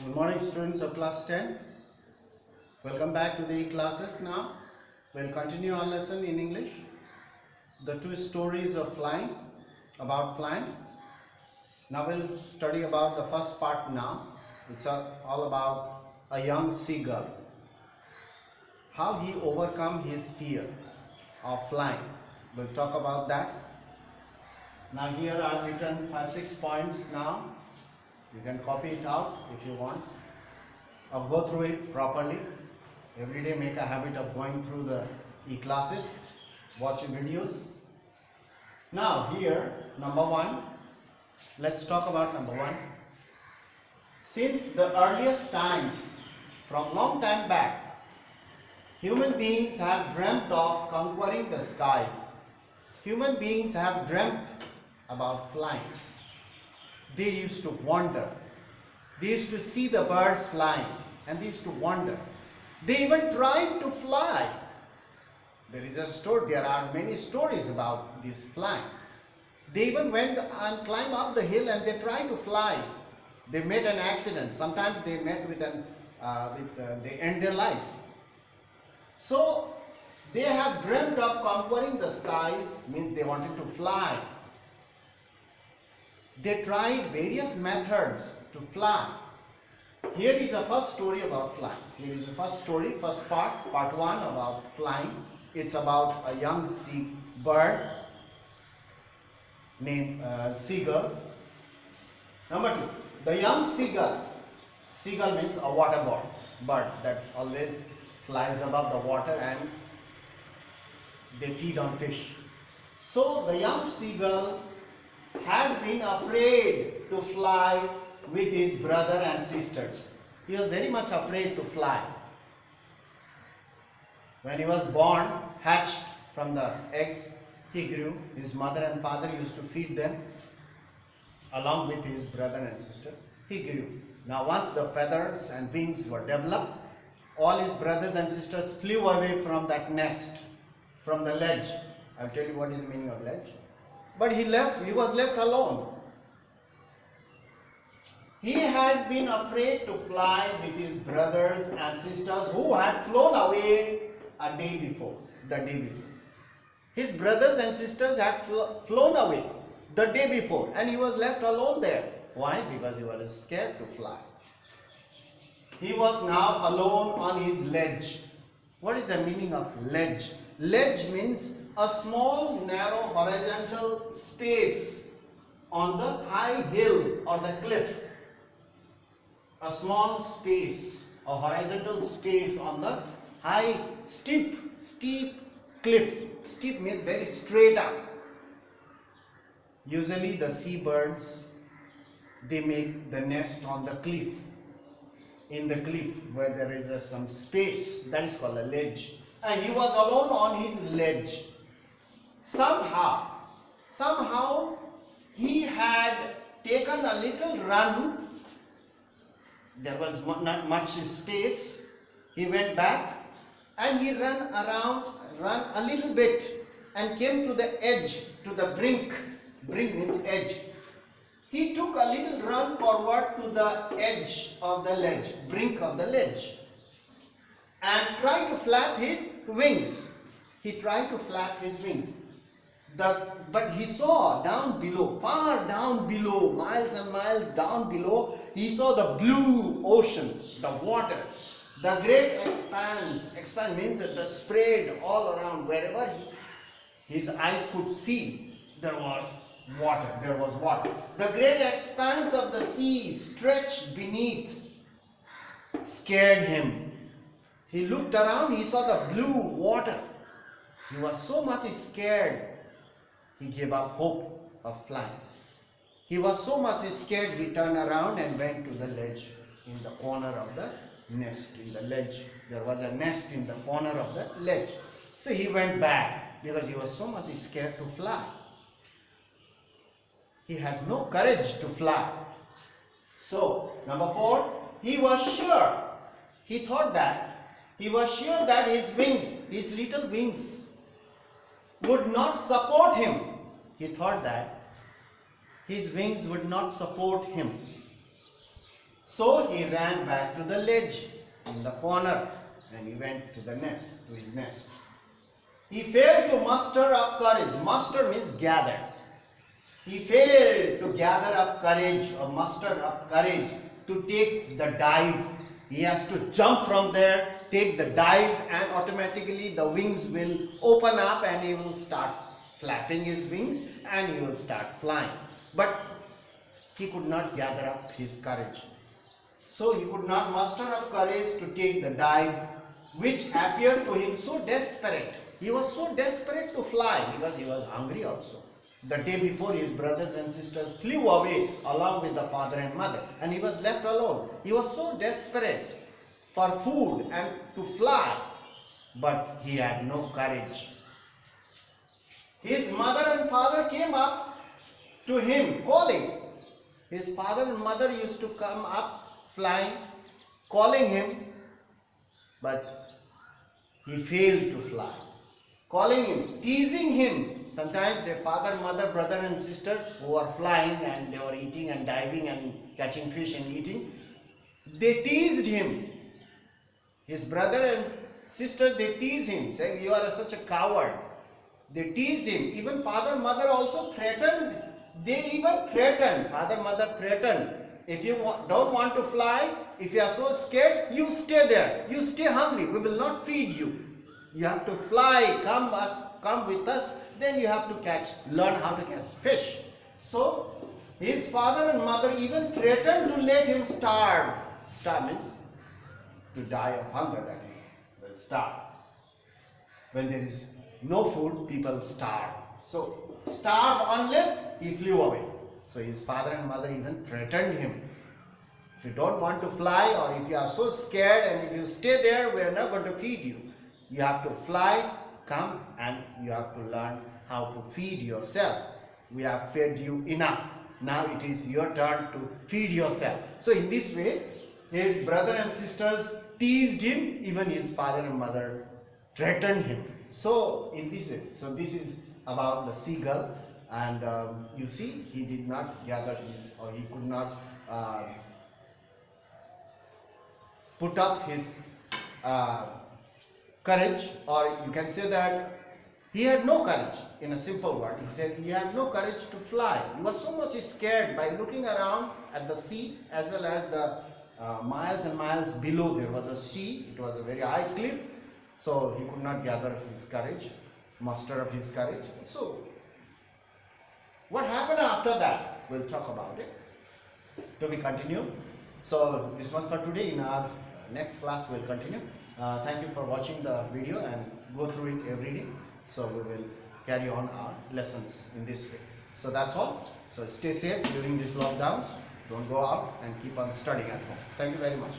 Good morning, students of class 10. Welcome back to the classes now. We'll continue our lesson in English. The two stories of flying, about flying. Now we'll study about the first part now. It's all about a young seagull. How he overcome his fear of flying. We'll talk about that. Now here I've written 5-6 points now. You can copy it out if you want, or go through it properly. Every day make a habit of going through the e-classes, watching videos. Now here, number one, let's talk about number one. Since the earliest times, from long time back, human beings have dreamt of conquering the skies. Human beings have dreamt about flying. They used to wander. They used to see the birds flying and they used to wander. They even tried to fly. There are many stories about this flying. They even went and climbed up the hill and they tried to fly. They made an accident. Sometimes they met with they end their life. So they have dreamt of conquering the skies, means they wanted to fly. They tried various methods to fly. Here is the first story about flying. Here is the first story, first part one about flying. It's about a young bird named seagull. Number two, the young seagull. Seagull means a water bird that always flies above the water and they feed on fish. So the young seagull had been afraid to fly with his brother and sisters. He was very much afraid to fly. When he was born, hatched from the eggs, he grew. His mother and father used to feed them along with his brother and sister. He grew. Now once the feathers and wings were developed, all his brothers and sisters flew away from that nest, from the ledge. I'll tell you what is the meaning of ledge. But he was left alone. He had been afraid to fly with his brothers and sisters who had flown away the day before. His brothers and sisters had flown away the day before and he was left alone there. Why? Because he was scared to fly. He was now alone on his ledge. What is the meaning of ledge? Ledge means a small narrow horizontal space on the high hill or the cliff. A small space, a horizontal space on the high steep cliff. Steep means very straight up. Usually the seabirds, they make the nest on the cliff. In the cliff where there is some space, that is called a ledge. And he was alone on his ledge. Somehow he had taken a little run. There was not much space. He went back and he ran a little bit and came to the edge, to the brink. Brink means edge. He took a little run forward to the edge of the ledge, brink of the ledge, and tried to flap his wings. He tried to flap his wings. But he saw down below, far down below, miles and miles down below, he saw the blue ocean, the water, the great expanse. Expanse means the spread all around, wherever his eyes could see, there was water. The great expanse of the sea stretched beneath scared him. He looked around, he saw the blue water. He was so much scared, he gave up hope of flying. He was so much scared, he turned around and went to the ledge in the corner of the nest. In the ledge, there was a nest in the corner of the ledge. So he went back because he was so much scared to fly. He had no courage to fly. So, number 4, he was sure. He was sure that his wings, his little wings, would not support him. He thought that his wings would not support him. So he ran back to the ledge in the corner and he went to the nest, to his nest. He failed to muster up courage. Muster means gather. He failed to gather up courage or muster up courage to take the dive. He has to jump from there, take the dive, and automatically the wings will open up and he will start flapping his wings and he will start flying. But he could not gather up his courage. So he could not muster up courage to take the dive, which appeared to him so desperate. He was so desperate to fly because he was hungry also. The day before, his brothers and sisters flew away along with the father and mother, and he was left alone. He was so desperate for food and to fly, but he had no courage. His mother and father came up to him calling. His father and mother used to come up flying, calling him, but he failed to fly. Calling him, teasing him. Sometimes their father, mother, brother and sister who were flying and they were eating and diving and catching fish and eating, they teased him. His brother and sister, they teased him, saying, "You are such a coward." They teased him. Even father, mother also threatened. They even threatened. Father, mother threatened. If you don't want to fly, if you are so scared, you stay there. You stay hungry. We will not feed you. You have to fly, come with us, then you have to learn how to catch fish. So, his father and mother even threatened to let him starve. Starve means to die of hunger, that is, will starve. When there is no food, people starve. So, starve unless he flew away. So, his father and mother even threatened him. If you don't want to fly, or if you are so scared and if you stay there, we are not going to feed you. You have to fly, come, and you have to learn how to feed yourself. We have fed you enough. Now it is your turn to feed yourself. So in this way, his brother and sisters teased him. Even his father and mother threatened him. So this is about the seagull. And you see, he did not gather he could not put up his courage, or you can say that he had no courage. In a simple word, he said he had no courage to fly. He was so much scared by looking around at the sea, as well as the miles and miles below there was a sea. It was a very high cliff, so he could not gather his courage, muster up his courage. So what happened after that, we'll talk about it to be continued. So this was for today. In our next class we'll continue. Thank you for watching the video and go through it every day. So we will carry on our lessons in this way. So that's all. So stay safe during these lockdowns. Don't go out and keep on studying at home. Thank you very much.